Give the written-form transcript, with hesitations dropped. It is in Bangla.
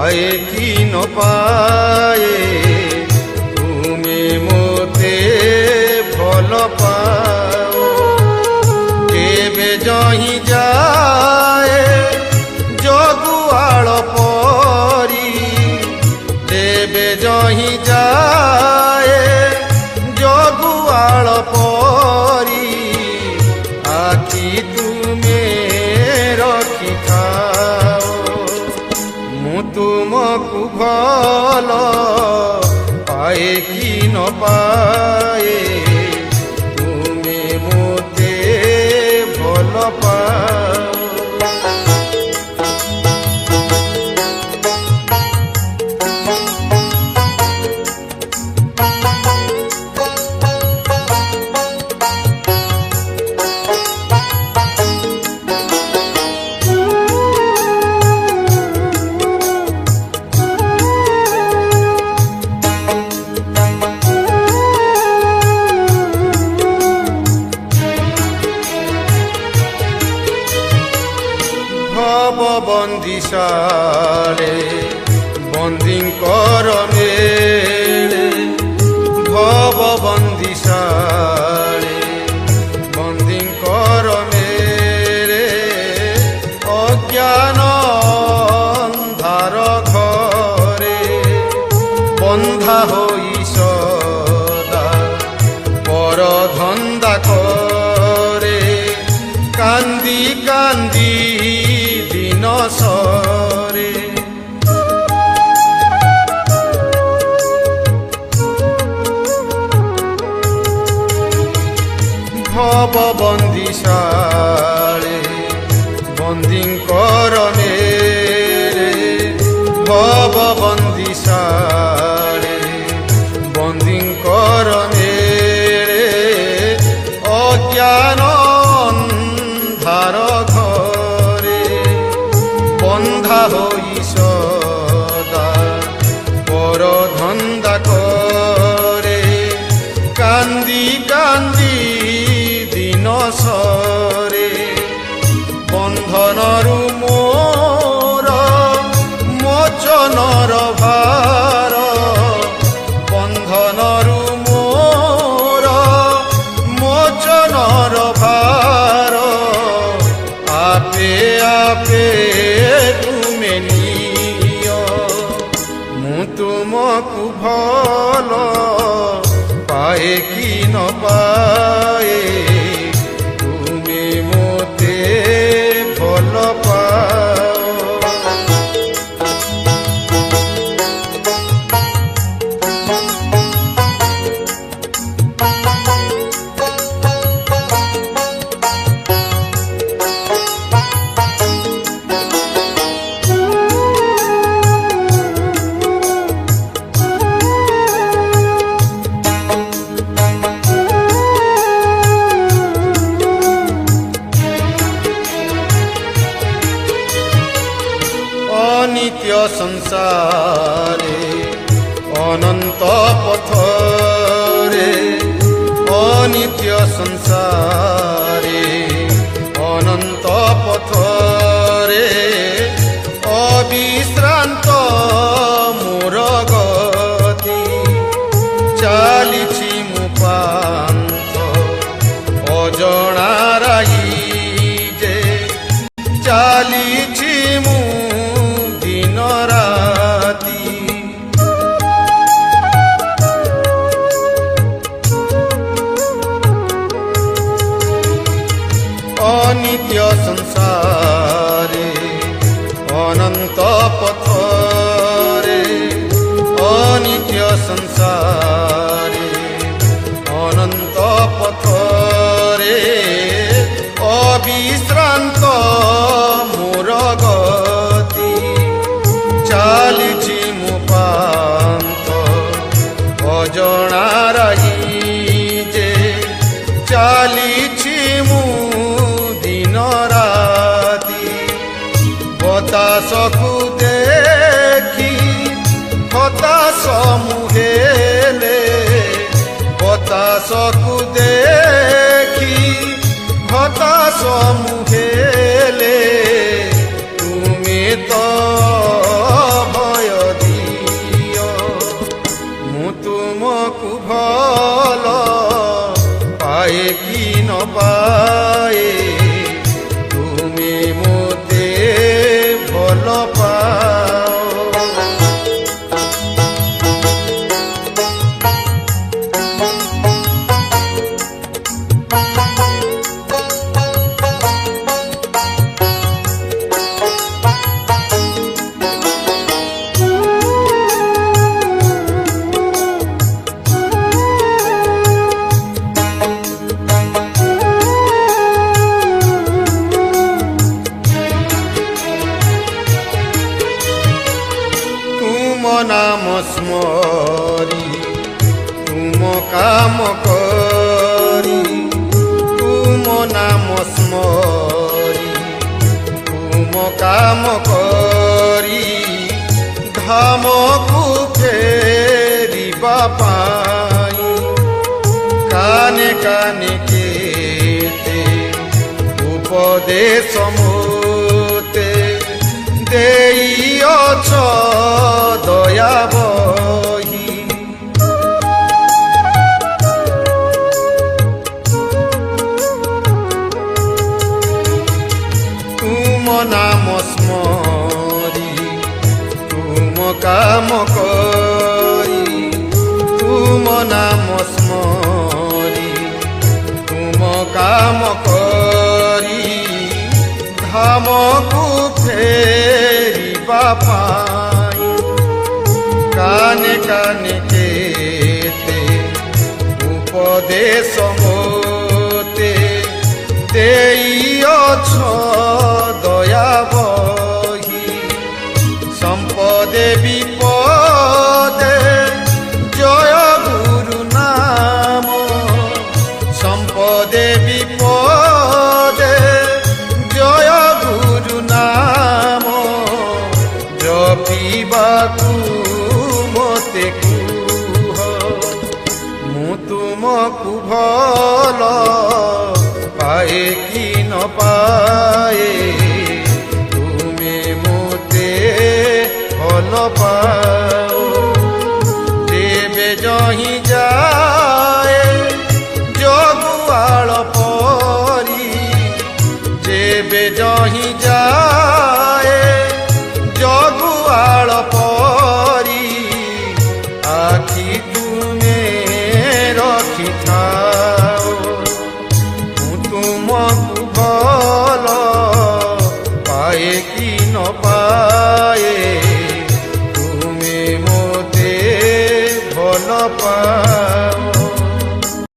পায়ে কি নপায়ে তুমি মতে ভাল পাও কেবে জহি যায় জগুয়াল পরি দেবে জহি যায় জগুয়াল পরি আখি তুমি রখি থাও মু তুমকু ভাল পায়ে কি নপায়ে তুমি মতে ভাল পাও বন্দিশালে বন্দিঙ্কর মেলে ভব বন্দিশালে বন্দিঙ্কর মেলে অজ্ঞান অন্ধার ঘরে বন্ধা হই সদা পর ধন্দা করে কান্দি কান্দি সরে ভব বন্দিশালে বন্দিঙ্কর মেলে ভব বন্দিশালে বন্দিঙ্কর মেলে অজ্ঞান অন্ধার বন্ধা হই সদা পর ধন্দা করে কান্দি কান্দি দিন সরে বন্ধনরু মোর মোচনর ভার বন্ধনরু মোর মোচনর ভার আপে আপে তুমকু ভাল পায়ে কি নপায়ে তুমি মতে ভাল পাও অনিত্য সংসারে অনন্ত পথরে অনিত্য সংসারে অনন্ত পথরে অবিশ্রান্ত মোর গতি চালিছি মু পান্থ অজଣାরাই যে চালিছি মু রাতি অনিত্য সংসারে অনন্ত পথরে অনিত্য সংসারে অনন্ত পথরে অবিশ্রান্ত মোর গতি চালিছি মু পান্থ অজଣାরাই যে চালিছি মু দিন রাতি হতাশকু দেখি হতাশ মুহেলে হতাশকু দেখি হতাশ মুহেলে তুমি তো ভয় পাও। নাম স্মরি তুম কাম করি, তুম নাম স্মরি তুম কাম করি, ধামকু ফেরিবা পাই। কানে কানে কেতে উপদেশ মোতে ଦେଇଅଛ ଦୟା ବହି। ତୁମ ନାମ ସ୍ମରି ତୁମ କାମ କରି, ତୁମ ନାମ ସ୍ମରି ତୁମ କାମ କରି, ଧାମକୁ ଫେରିବା ପାଇ। কানে কানে কেতে উপদেশ মোতে ଦେଇଅଛ দয়া বহি। সম্পদে বিপদে জয় গুরু নাম, সম্পদে বিপদে জয় গুরু নাম, জপিବାକୁ মতে কুহ। ମୁଁ ତୁମକୁ ଭଲ ପାଏ କି ନ ପାଏ, ତୁମେ ମୋତେ ଭଲ ପାଅ। ଯେବେ ଯହିଁ ଯାଏ ଜଗୁଆଳ ପରି, ଯେବେ ଯହିଁ ଯାଏ ଜଗୁଆଳ ପରି, আখি তুমে রখিথাও। ମୁଁ ତୁମକୁ